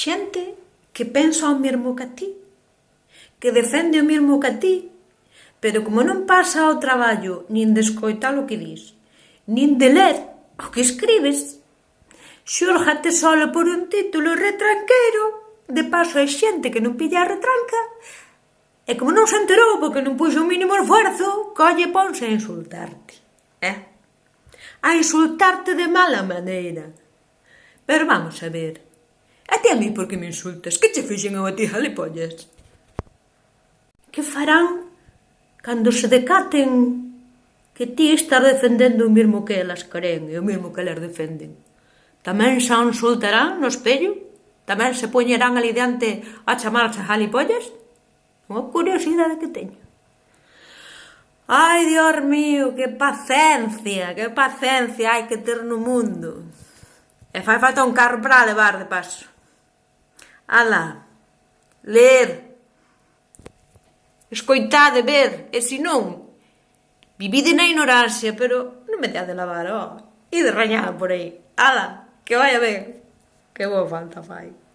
xente que pensa o mesmo que a ti, que defende o mesmo que a ti, pero como non pasa o traballo nin de escoitar o que dis, nin de ler o que escribes, xúrgate sola por un título retranqueiro, de paso hai xente que non pilla a retranca, e como non se enterou porque non puxo o mínimo esforzo, colle e ponse a insultarte. A insultarte de mala maneira. Pero vamos a ver, a ti a mí por que me insultas? Que che fixen eu a ti, jalipollas? Que farán cando se decaten que ti estás defendendo o mesmo que elas creen e o mesmo que elas defenden? Tamén se insultarán no espello? Tamén se poñerán ali diante a chamarse jalipollas? Unha curiosidade que teño. Ai, Dios mío, que paciencia hai que ter no mundo. E fai falta un carro para levar de paso. Ala, ler, escoitade, ver, e se non, vivide na ignorancia, pero non me teade lavar, e de rañada por aí. Ala, que vaya ben, que boa falta fai.